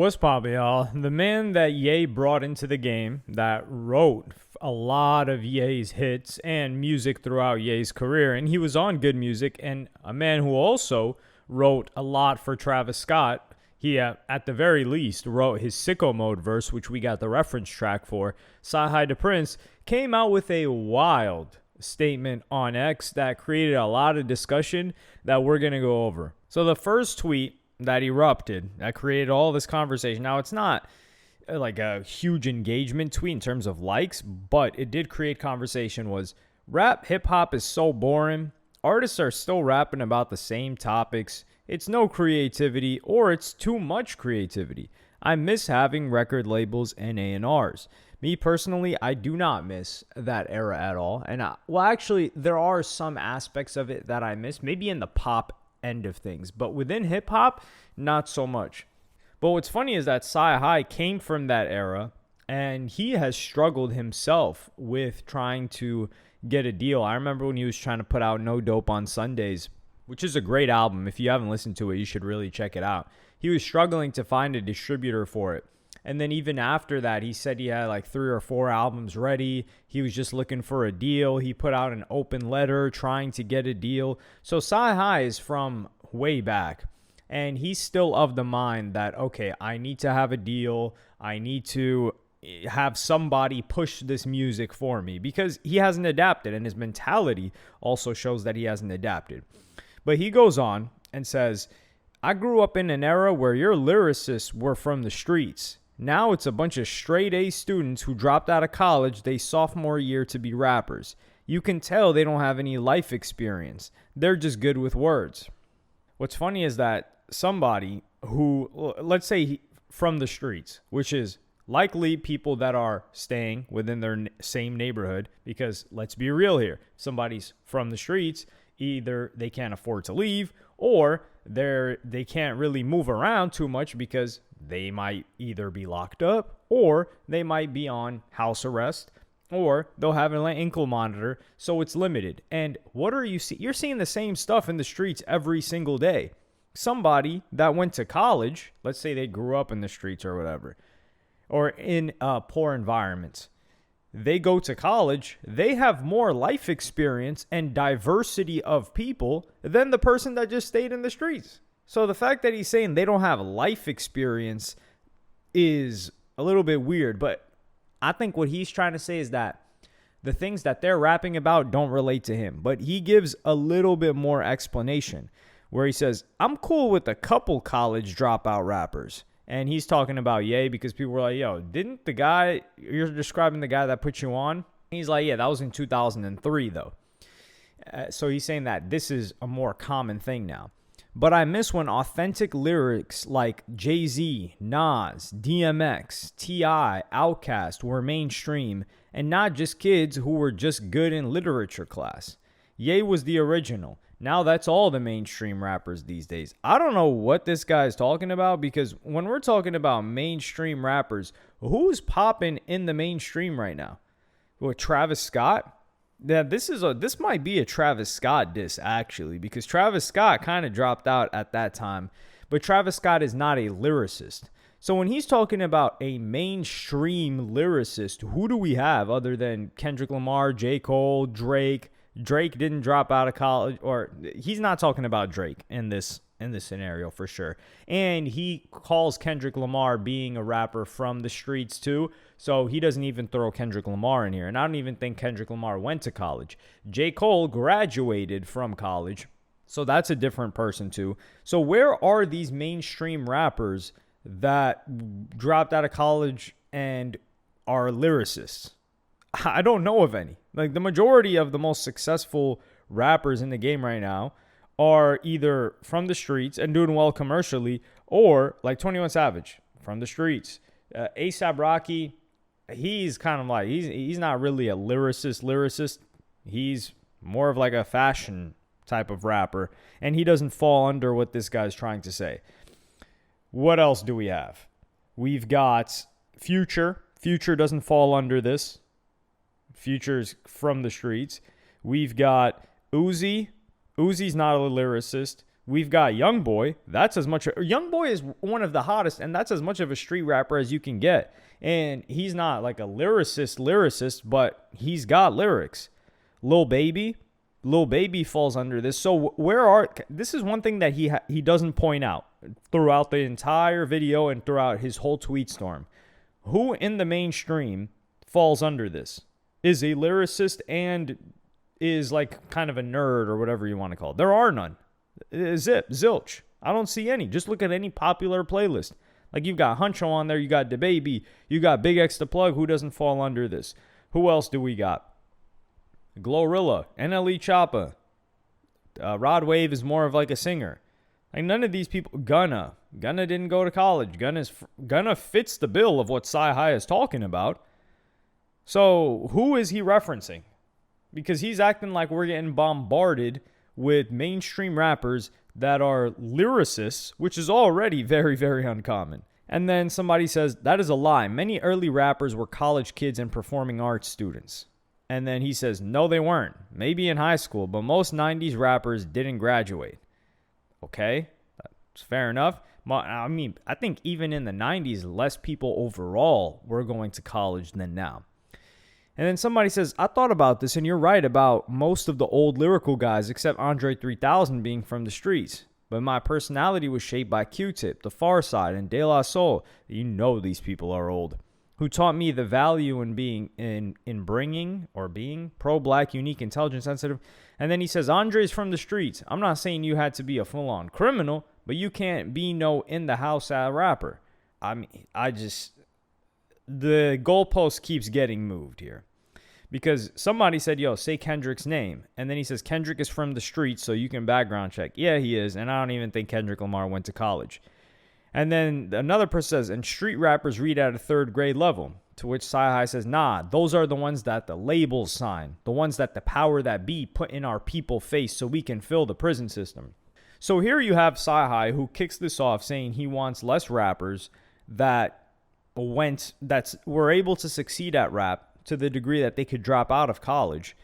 What's poppin', y'all? The man that Ye brought into the game, that wrote a lot of Ye's hits and music throughout Ye's career, and he was on Good Music, and a man who also wrote a lot for Travis Scott. He, at the very least, wrote his Sicko Mode verse, which we got the reference track for. Cyhi the Prince came out with a wild statement on X that created a lot of discussion that we're going to go over. So the first tweet that erupted, that created all this conversation. Now, it's not like a huge engagement tweet in terms of likes, but it did create conversation, was rap hip-hop is so boring. Artists are still rapping about the same topics. It's no creativity, or it's too much creativity. I miss having record labels and A&Rs. Me personally, I do not miss that era at all. And actually, there are some aspects of it that I miss, maybe in the pop end of things, but within hip-hop, not so much. But what's funny is that Cyhi came from that era, and he has struggled himself with trying to get a deal. I remember when he was trying to put out No Dope on Sundays, which is a great album. If you haven't listened to it, you should really check it out. He was struggling to find a distributor for it. And then even after that, he said he had like 3 or 4 albums ready. He was just looking for a deal. He put out an open letter trying to get a deal. So Cyhi is from way back. And he's still of the mind that, okay, I need to have a deal. I need to have somebody push this music for me, because he hasn't adapted. And his mentality also shows that he hasn't adapted. But he goes on and says, I grew up in an era where your lyricists were from the streets. Now it's a bunch of straight A students who dropped out of college their sophomore year to be rappers. You can tell they don't have any life experience. They're just good with words. What's funny is that somebody who, let's say from the streets, which is likely people that are staying within their same neighborhood, because let's be real here, somebody's from the streets, either they can't afford to leave, or they can't really move around too much because they might either be locked up, or they might be on house arrest, or they'll have an ankle monitor, so it's limited. And what are you seeing? You're seeing the same stuff in the streets every single day. Somebody that went to college, let's say they grew up in the streets or whatever, or in poor environments, they go to college, they have more life experience and diversity of people than the person that just stayed in the streets. So the fact that he's saying they don't have life experience is a little bit weird, but I think what he's trying to say is that the things that they're rapping about don't relate to him. But he gives a little bit more explanation where he says, I'm cool with a couple college dropout rappers. And he's talking about Ye, because people were like, yo, didn't the guy, you're describing the guy that put you on? He's like, yeah, that was in 2003 though. So he's saying that this is a more common thing now. But I miss when authentic lyrics like Jay-Z, Nas, DMX, T.I., Outkast were mainstream, and not just kids who were just good in literature class. Ye was the original. Now that's all the mainstream rappers these days. I don't know what this guy is talking about, because when we're talking about mainstream rappers, who's popping in the mainstream right now? What, Travis Scott? Yeah, this might be a Travis Scott diss, actually, because Travis Scott kind of dropped out at that time, but Travis Scott is not a lyricist. So when he's talking about a mainstream lyricist, who do we have other than Kendrick Lamar, J. Cole, Drake? Drake didn't drop out of college, or he's not talking about Drake in this scenario for sure. And he calls Kendrick Lamar being a rapper from the streets too. So he doesn't even throw Kendrick Lamar in here. And I don't even think Kendrick Lamar went to college. J. Cole graduated from college. So that's a different person too. So where are these mainstream rappers that dropped out of college and are lyricists? I don't know of any. Like, the majority of the most successful rappers in the game right now are either from the streets and doing well commercially, or like 21 Savage from the streets. A$AP Rocky, he's kind of like, he's not really a lyricist. He's more of like a fashion type of rapper, and he doesn't fall under what this guy's trying to say. What else do we have? We've got Future. Future doesn't fall under this. Future's from the streets. We've got Uzi. Uzi's not a lyricist. We've got Youngboy. Youngboy is one of the hottest, and that's as much of a street rapper as you can get. And he's not like a lyricist, but he's got lyrics. Lil Baby falls under this. So this is one thing that he doesn't point out throughout the entire video and throughout his whole tweet storm. Who in the mainstream falls under this? Is a lyricist and is like kind of a nerd or whatever you want to call it. There are none. Zilch. I don't see any. Just look at any popular playlist. Like you've got Huncho on there, you got DaBaby, you got Big X the Plug. Who doesn't fall under this? Who else do we got? Glorilla, NLE Choppa. Rod Wave is more of like a singer. Like none of these people. Gunna didn't go to college. Gunna fits the bill of what Cyhi is talking about. So who is he referencing? Because he's acting like we're getting bombarded with mainstream rappers that are lyricists, which is already very, very uncommon. And then somebody says, that is a lie. Many early rappers were college kids and performing arts students. And then he says, no, they weren't. Maybe in high school, but most 90s rappers didn't graduate. Okay, that's fair enough. I mean, I think even in the 90s, less people overall were going to college than now. And then somebody says, I thought about this, and you're right about most of the old lyrical guys, except Andre 3000 being from the streets. But my personality was shaped by Q-Tip, The Far Side, and De La Soul. You know these people are old. Who taught me the value in being being pro-black, unique, intelligent, sensitive. And then he says, Andre's from the streets. I'm not saying you had to be a full-on criminal, but you can't be no in-the-house rapper. I mean, the goalpost keeps getting moved here. Because somebody said, yo, say Kendrick's name. And then he says, Kendrick is from the streets, so you can background check. Yeah, he is. And I don't even think Kendrick Lamar went to college. And then another person says, and street rappers read at a third grade level. To which Cyhi says, nah, those are the ones that the labels sign. The ones that the power that be put in our people face so we can fill the prison system. So here you have Cyhi who kicks this off saying he wants less rappers that were able to succeed at rap to the degree that they could drop out of college.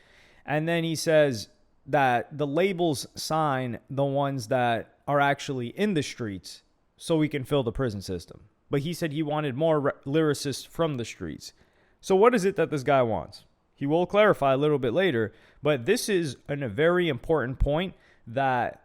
And then he says that the labels sign the ones that are actually in the streets so we can fill the prison system. But he said he wanted more lyricists from the streets. So what is it that this guy wants? He will clarify a little bit later, but this is a very important point that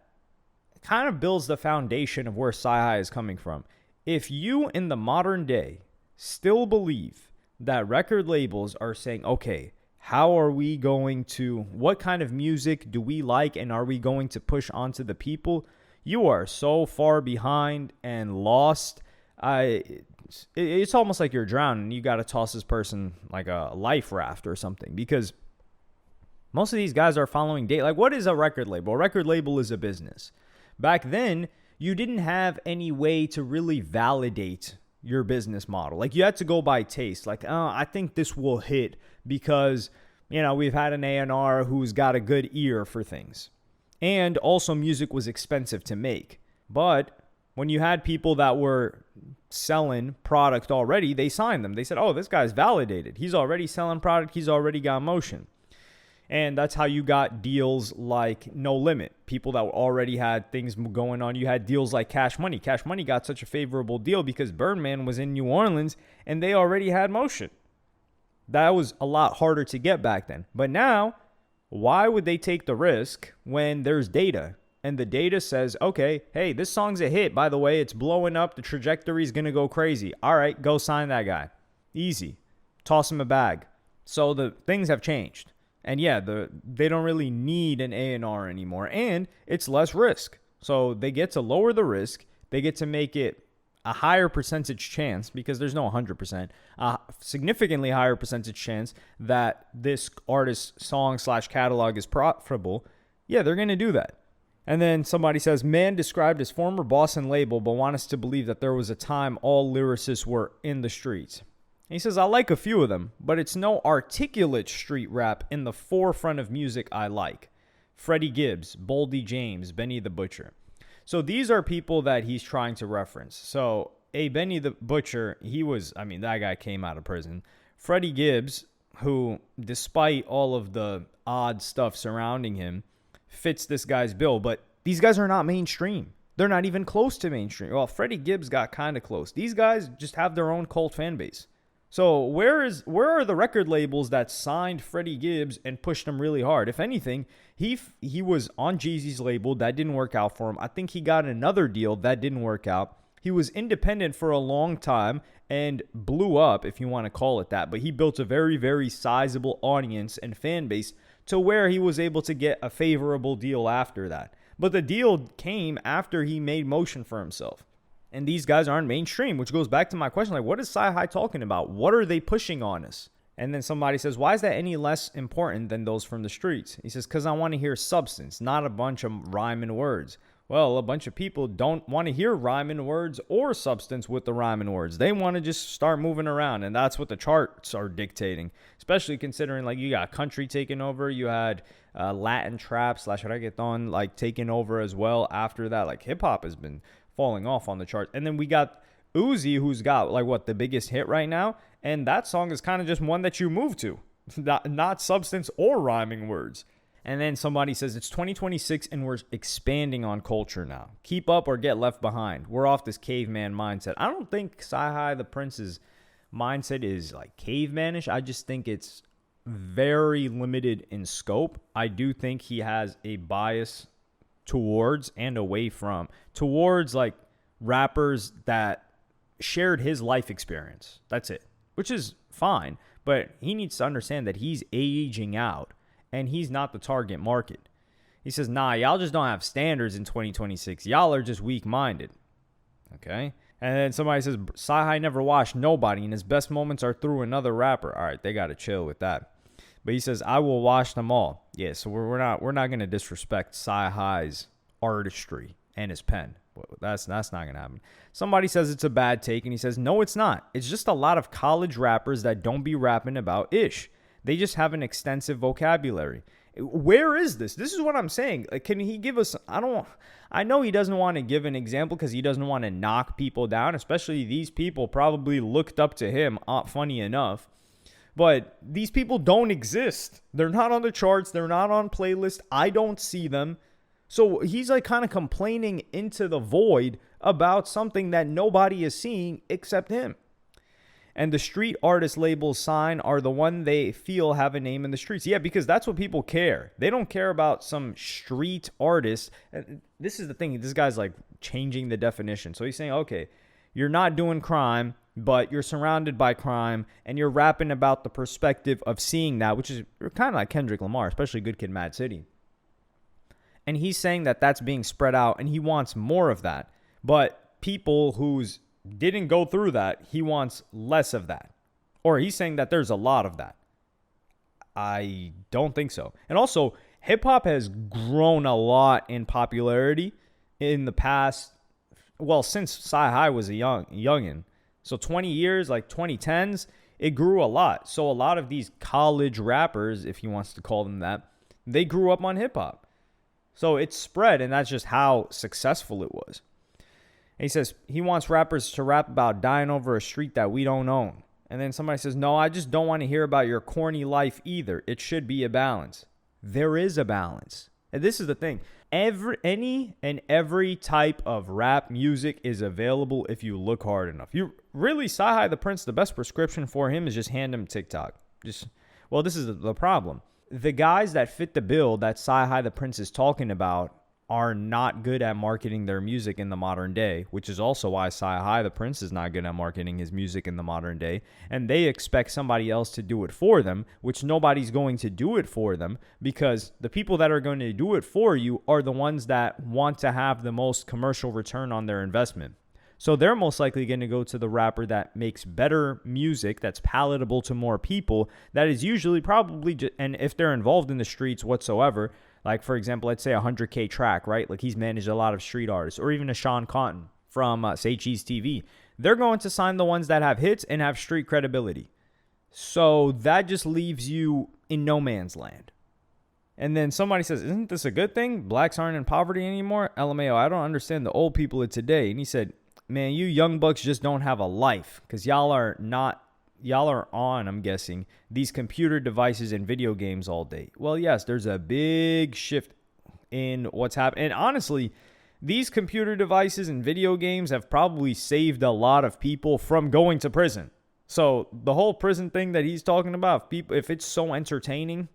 kind of builds the foundation of where Cyhi is coming from. If you in the modern day still believe that record labels are saying, okay, what kind of music do we like and are we going to push onto the people? You are so far behind and lost. It's almost like you're drowning. You got to toss this person like a life raft or something, because most of these guys are following date. Like, what is a record label? A record label is a business. Back then, you didn't have any way to really validate your business model. Like, you had to go by taste. Like, I think this will hit because, we've had an A&R who's got a good ear for things. And also music was expensive to make. But when you had people that were selling product already, they signed them. They said, oh, this guy's validated. He's already selling product. He's already got motion. And that's how you got deals like No Limit. People that already had things going on. You had deals like Cash Money. Cash Money got such a favorable deal because Birdman was in New Orleans and they already had motion. That was a lot harder to get back then. But now, why would they take the risk when there's data? And the data says, okay, hey, this song's a hit. By the way, it's blowing up. The trajectory is going to go crazy. All right, go sign that guy. Easy. Toss him a bag. So the things have changed. And yeah, they don't really need an A&R anymore. And it's less risk. So they get to lower the risk. They get to make it a higher percentage chance, because there's no 100%, a significantly higher percentage chance that this artist's song/catalog is profitable. Yeah, they're going to do that. And then somebody says, man described his former boss and label, but want us to believe that there was a time all lyricists were in the streets. He says, I like a few of them, but it's no articulate street rap in the forefront of music I like. Freddie Gibbs, Boldy James, Benny the Butcher. So these are people that he's trying to reference. So Benny the Butcher, that guy came out of prison. Freddie Gibbs, who, despite all of the odd stuff surrounding him, fits this guy's bill. But These guys are not mainstream. They're not even close to mainstream. Well, Freddie Gibbs got kind of close. These guys just have their own cult fan base. So where are the record labels that signed Freddie Gibbs and pushed him really hard? If anything, he was on Jeezy's label. That didn't work out for him. I think he got another deal that didn't work out. He was independent for a long time and blew up, if you want to call it that. But he built a very, very sizable audience and fan base to where he was able to get a favorable deal after that. But the deal came after he made motion for himself. And these guys aren't mainstream, which goes back to my question. Like, what is Cyhi talking about? What are they pushing on us? And then somebody says, why is that any less important than those from the streets? He says, because I want to hear substance, not a bunch of rhyming words. Well, a bunch of people don't want to hear rhyming words or substance with the rhyming words. They want to just start moving around, and that's what the charts are dictating, especially considering, like, you got country taking over. You had Latin trap / reggaeton, like, taking over as well after that. Like, hip-hop has been falling off on the chart. And then we got Uzi, who's got, like, what, the biggest hit right now, and that song is kind of just one that you move to, not substance or rhyming words. And then somebody says, it's 2026 and we're expanding on culture now. Keep up or get left behind. We're off this caveman mindset. I don't think Cyhi the Prince's mindset is like cavemanish. I just think it's very limited in scope. I do think he has a bias towards and away from, towards like rappers that shared his life experience. That's it, which is fine. But he needs to understand that he's aging out. And he's not the target market. He says, nah, y'all just don't have standards in 2026. Y'all are just weak-minded. Okay? And then somebody says, Cyhi never washed nobody, and his best moments are through another rapper. All right, they got to chill with that. But he says, I will wash them all. Yeah, so we're not going to disrespect Cyhi's artistry and his pen. That's not going to happen. Somebody says it's a bad take, and he says, no, it's not. It's just a lot of college rappers that don't be rapping about ish. They just have an extensive vocabulary. Where is this? This is what I'm saying. Can he give us... I know he doesn't want to give an example because he doesn't want to knock people down, especially these people probably looked up to him, funny enough. But these people don't exist. They're not on the charts. They're not on playlists. I don't see them. So he's like kind of complaining into the void about something that nobody is seeing except him. And the street artist labels sign are the one they feel have a name in the streets. Yeah, because that's what people care. They don't care about some street artist. And this is the thing. This guy's like changing the definition. So he's saying, okay, you're not doing crime, but you're surrounded by crime, and you're rapping about the perspective of seeing that, which is kind of like Kendrick Lamar, especially Good Kid, Mad City. And he's saying that that's being spread out, and he wants more of that. But people who's didn't go through that, he wants less of that. Or he's saying that there's a lot of that. I don't think so. And also, hip-hop has grown a lot in popularity in the past, well, since Cyhi was a youngin'. So 20 years, like 2010s, it grew a lot. So a lot of these college rappers, if he wants to call them that, they grew up on hip-hop. So it's spread, and that's just how successful it was. And he says he wants rappers to rap about dying over a street that we don't own. And then somebody says, no, I just don't want to hear about your corny life either. It should be a balance. There is a balance. And this is the thing. Every type of rap music is available if you look hard enough. Cyhi the Prince, the best prescription for him is just hand him TikTok. This is the problem. The guys that fit the bill that Cyhi the Prince is talking about are not good at marketing their music in the modern day, which is also why Cyhi the Prince is not good at marketing his music in the modern day. And they expect somebody else to do it for them, which nobody's going to do it for them, because the people that are going to do it for you are the ones that want to have the most commercial return on their investment. So they're most likely going to go to the rapper that makes better music, that's palatable to more people, that is usually probably, and if they're involved in the streets whatsoever, like, for example, let's say a 100K track, right? Like, he's managed a lot of street artists, or even a Sean Cotton from, say, Cheese TV. They're going to sign the ones that have hits and have street credibility. So that just leaves you in no man's land. And then somebody says, isn't this a good thing? Blacks aren't in poverty anymore? LMAO, I don't understand the old people of today. And he said, man, you young bucks just don't have a life, because y'all are on, I'm guessing, these computer devices and video games all day. Well, yes, there's a big shift. in what's happened. And honestly, these computer devices and video games have probably saved a lot of people from going to prison. So the whole prison thing that he's talking about, if it's so entertaining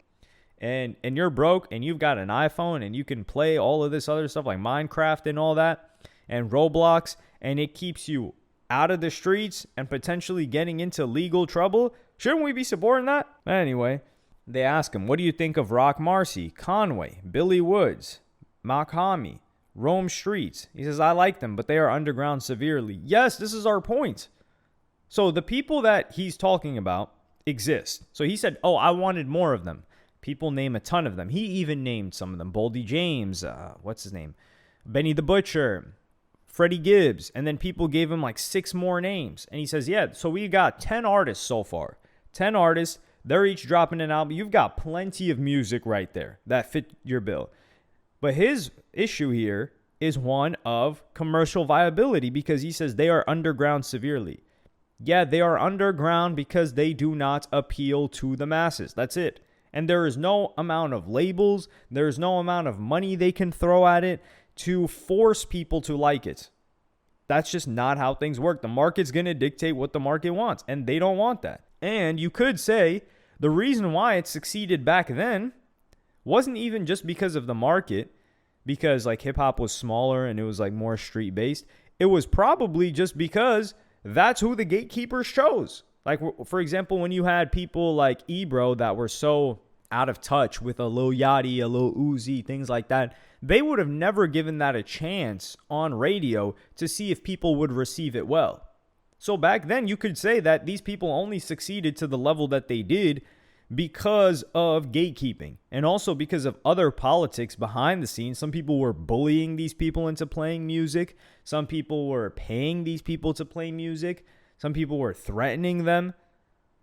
and you're broke and you've got an iPhone and you can play all of this other stuff like Minecraft and all that and Roblox, and it keeps you out of the streets and potentially getting into legal trouble, shouldn't we be supporting that? Anyway, they ask him, what do you think of Rock Marcy, Conway, Billy Woods, Makhami, Rome Streets? He says, I like them, but they are underground severely. Yes, this is our point. So the people that he's talking about exist. So he said, oh, I wanted more of them. People name a ton of them. He even named some of them. Boldy James, what's his name? Benny the Butcher, Freddie Gibbs. And then people gave him like 6 more names. And he says, yeah, so we got 10 artists so far. 10 artists. They're each dropping an album. You've got plenty of music right there that fit your bill. But his issue here is one of commercial viability, because he says they are underground severely. Yeah, they are underground because they do not appeal to the masses. That's it. And there is no amount of labels, there's no amount of money they can throw at it to force people to like it. That's just not how things work. The market's going to dictate what the market wants, and they don't want that. And you could say the reason why it succeeded back then wasn't even just because of the market, because like hip hop was smaller and it was like more street based. It was probably just because that's who the gatekeepers chose. Like, for example, when you had people like Ebro that were so out of touch with a Lil Yachty, a Lil Uzi, things like that, they would have never given that a chance on radio to see if people would receive it well. So back then, you could say that these people only succeeded to the level that they did because of gatekeeping, and also because of other politics behind the scenes. Some people were bullying these people into playing music. Some people were paying these people to play music. Some people were threatening them.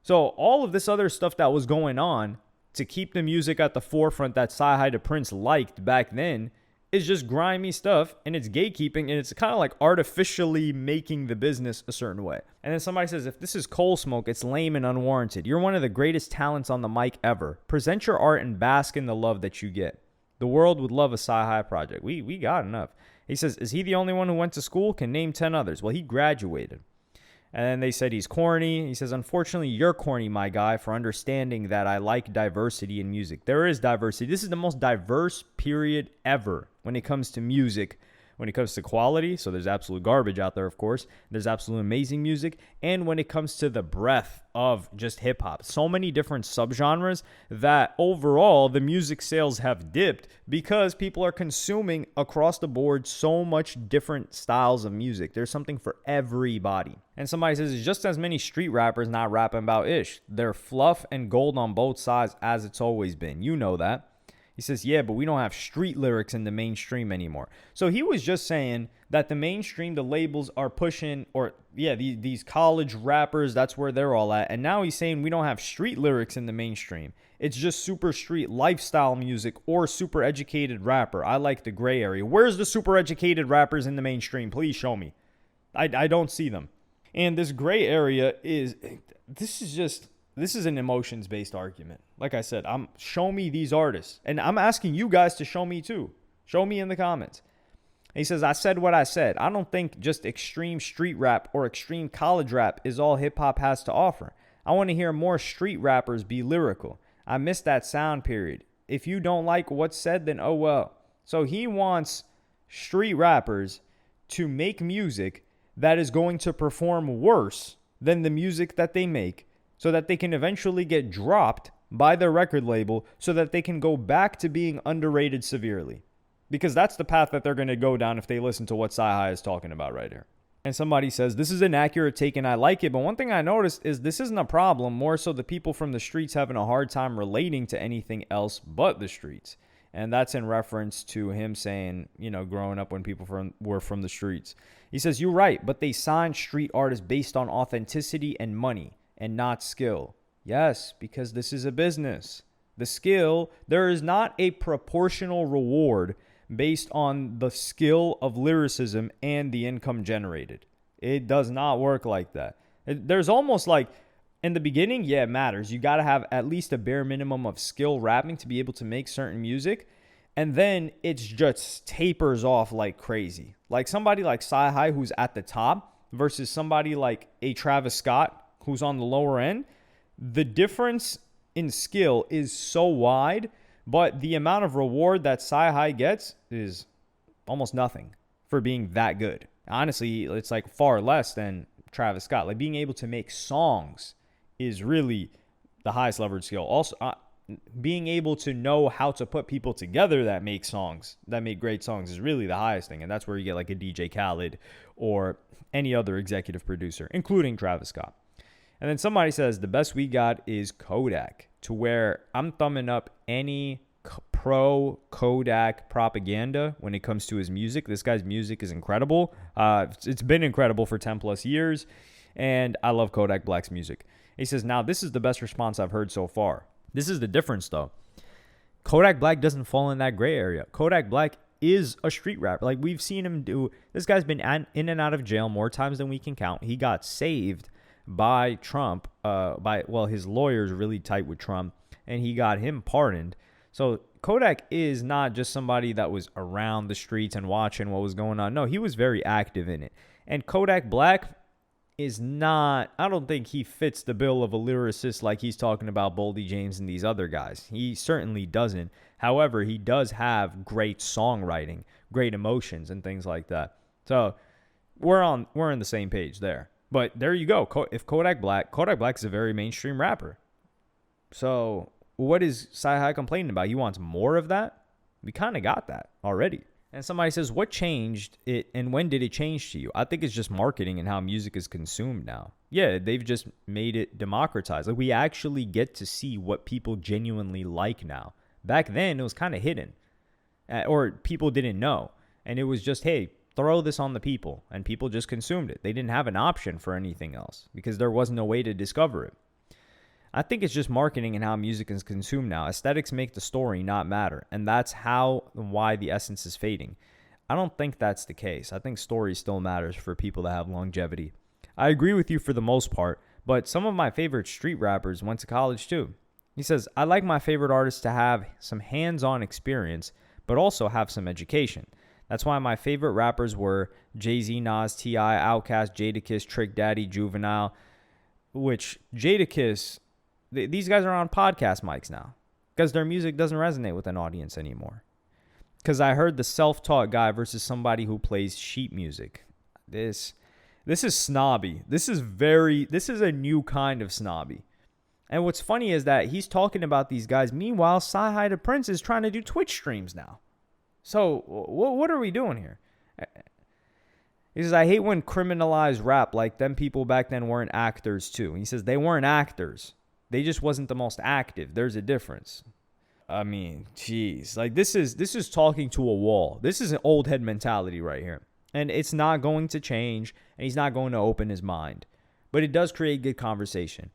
So all of this other stuff that was going on to keep the music at the forefront that Cyhi the Prince liked back then is just grimy stuff, and it's gatekeeping, and it's kind of like artificially making the business a certain way. And then somebody says, if this is coal smoke, it's lame and unwarranted. You're one of the greatest talents on the mic ever. Present your art and bask in the love that you get. The world would love a Cyhi project. We got enough. He says, is he the only one who went to school? Can name 10 others. Well, he graduated. And then they said he's corny. He says, unfortunately, you're corny, my guy, for understanding that I like diversity in music. There is diversity. This is the most diverse period ever when it comes to music, when it comes to quality. So there's absolute garbage out there, of course. There's absolute amazing music. And when it comes to the breadth of just hip hop, so many different subgenres that overall the music sales have dipped because people are consuming across the board so much different styles of music. There's something for everybody. And somebody says, it's just as many street rappers not rapping about ish. They're fluff and gold on both sides, as it's always been. You know that. He says, yeah, but we don't have street lyrics in the mainstream anymore. So he was just saying that the mainstream, the labels are pushing, or yeah, these college rappers, that's where they're all at. And now he's saying we don't have street lyrics in the mainstream. It's just super street lifestyle music or super educated rapper. I like the gray area. Where's the super educated rappers in the mainstream? Please show me. I don't see them. And this gray area this is an emotions-based argument. Like I said, show me these artists. And I'm asking you guys to show me too. Show me in the comments. He says, I said what I said. I don't think just extreme street rap or extreme college rap is all hip-hop has to offer. I want to hear more street rappers be lyrical. I missed that sound period. If you don't like what's said, then oh well. So he wants street rappers to make music that is going to perform worse than the music that they make, so that they can eventually get dropped by their record label, so that they can go back to being underrated severely. Because that's the path that they're going to go down if they listen to what Cyhi is talking about right here. And somebody says, this is an accurate take and I like it, but one thing I noticed is this isn't a problem, more so the people from the streets having a hard time relating to anything else but the streets. And that's in reference to him saying, growing up when people were from the streets. He says, you're right, but they signed street artists based on authenticity and money, and not skill. Yes, because this is a business. The skill, there is not a proportional reward based on the skill of lyricism and the income generated. It does not work like that. There's almost like, in the beginning, it matters. You got to have at least a bare minimum of skill rapping to be able to make certain music. And then it just tapers off like crazy. Like somebody like Cyhi who's at the top versus somebody like a Travis Scott who's on the lower end. The difference in skill is so wide, but the amount of reward that Cyhi gets is almost nothing for being that good. Honestly, it's like far less than Travis Scott. Like being able to make songs is really the highest leverage skill. Also, being able to know how to put people together that make songs, that make great songs, is really the highest thing. And that's where you get like a DJ Khaled or any other executive producer, including Travis Scott. And then somebody says the best we got is Kodak, to where I'm thumbing up any pro Kodak propaganda when it comes to his music. This guy's music is incredible. It's been incredible for 10 plus years. And I love Kodak Black's music. He says, now this is the best response I've heard so far. This is the difference, though. Kodak Black doesn't fall in that gray area. Kodak Black is a street rapper. Like, we've seen him do. This guy's been in and out of jail more times than we can count. He got saved by Trump. His lawyer's really tight with Trump, and he got him pardoned. So Kodak is not just somebody that was around the streets and watching what was going on. No, he was very active in it. And Kodak Black is not, I don't think he fits the bill of a lyricist like he's talking about Boldy James and these other guys. He certainly doesn't. However, he does have great songwriting, great emotions, and things like that. So we're on the same page there. But there you go. If Kodak Black is a very mainstream rapper. So what is Cyhi complaining about? He wants more of that? We kind of got that already. And somebody says, what changed it and when did it change to you? I think it's just marketing and how music is consumed now. Yeah, they've just made it democratized. Like, we actually get to see what people genuinely like now. Back then, it was kind of hidden. Or people didn't know. And it was just, hey, throw this on the people. And people just consumed it. They didn't have an option for anything else because there wasn't a way to discover it. I think it's just marketing and how music is consumed now. Aesthetics make the story not matter. And that's how and why the essence is fading. I don't think that's the case. I think story still matters for people that have longevity. I agree with you for the most part, but some of my favorite street rappers went to college too. He says, I like my favorite artists to have some hands-on experience, but also have some education. That's why my favorite rappers were Jay-Z, Nas, T.I., Outkast, Jadakiss, Trick Daddy, Juvenile, which Jadakiss, these guys are on podcast mics now because their music doesn't resonate with an audience anymore. Because I heard the self-taught guy versus somebody who plays sheet music. This is snobby. This is a new kind of snobby. And what's funny is that he's talking about these guys. Meanwhile, Cyhi the Prince is trying to do Twitch streams now. So what are we doing here? He says, I hate when criminalize rap. Like, them people back then weren't actors too. And he says they weren't actors. They just wasn't the most active. There's a difference. I mean, geez. Like, this is talking to a wall. This is an old head mentality right here. And it's not going to change, and he's not going to open his mind. But it does create good conversation.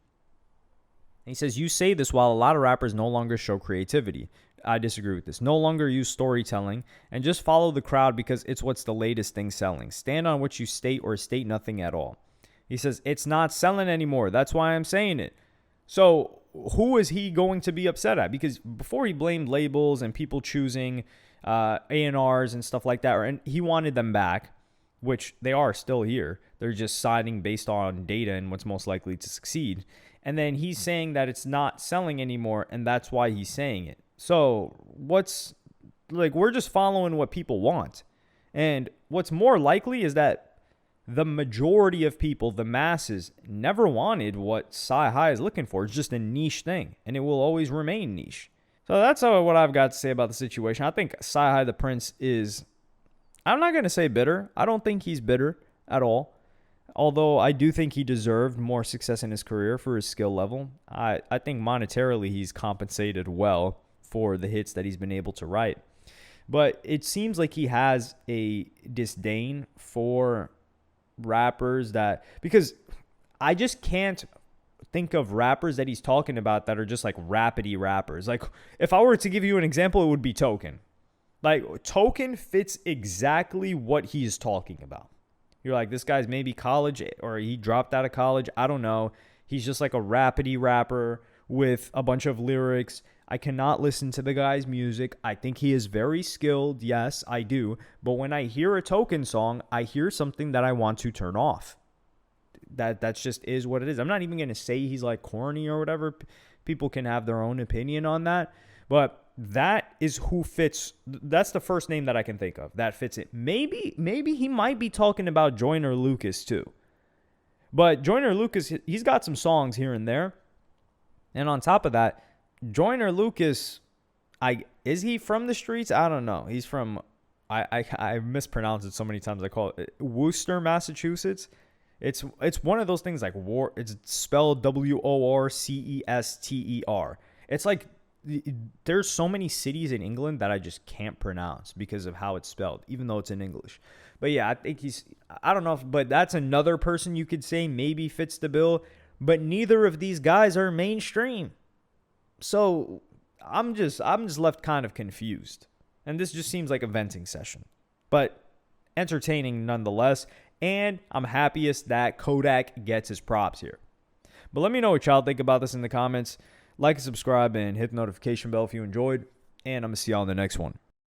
And he says, you say this while a lot of rappers no longer show creativity. I disagree with this. No longer use storytelling and just follow the crowd because it's what's the latest thing selling. Stand on what you state or state nothing at all. He says, it's not selling anymore. That's why I'm saying it. So who is he going to be upset at? Because before he blamed labels and people choosing A&Rs and stuff like that, and he wanted them back, which they are still here. They're just siding based on data and what's most likely to succeed. And then he's saying that it's not selling anymore, and that's why he's saying it. So we're just following what people want. And what's more likely is that the majority of people, the masses, never wanted what Cyhi is looking for. It's just a niche thing, and it will always remain niche. So that's what I've got to say about the situation. I think Cyhi the Prince is, I'm not going to say bitter. I don't think he's bitter at all. Although I do think he deserved more success in his career for his skill level. I think monetarily he's compensated well for the hits that he's been able to write. But it seems like he has a disdain for rappers because I just can't think of rappers that he's talking about that are just like rapidy rappers. Like, if I were to give you an example, it would be Token. Like, Token fits exactly what he's talking about. You're like, this guy's maybe college or he dropped out of college. I don't know. He's just like a rapidy rapper with a bunch of lyrics. I cannot listen to the guy's music. I think he is very skilled. Yes, I do. But when I hear a Token song, I hear something that I want to turn off. That's just is what it is. I'm not even going to say he's like corny or whatever. People can have their own opinion on that. But that is who fits. That's the first name that I can think of that fits it. Maybe he might be talking about Joyner Lucas too. But Joyner Lucas, he's got some songs here and there. And on top of that, Joyner Lucas, is he from the streets? I don't know. He's from, I mispronounce it so many times. I call it Worcester, Massachusetts. It's one of those things like war. It's spelled Worcester. It's like there's so many cities in England that I just can't pronounce because of how it's spelled, even though it's in English. But yeah, I think I don't know, but that's another person you could say maybe fits the bill. But neither of these guys are mainstream. So I'm just left kind of confused. And this just seems like a venting session. But entertaining nonetheless. And I'm happiest that Kodak gets his props here. But let me know what y'all think about this in the comments. Like and subscribe and hit the notification bell if you enjoyed. And I'm going to see y'all in the next one.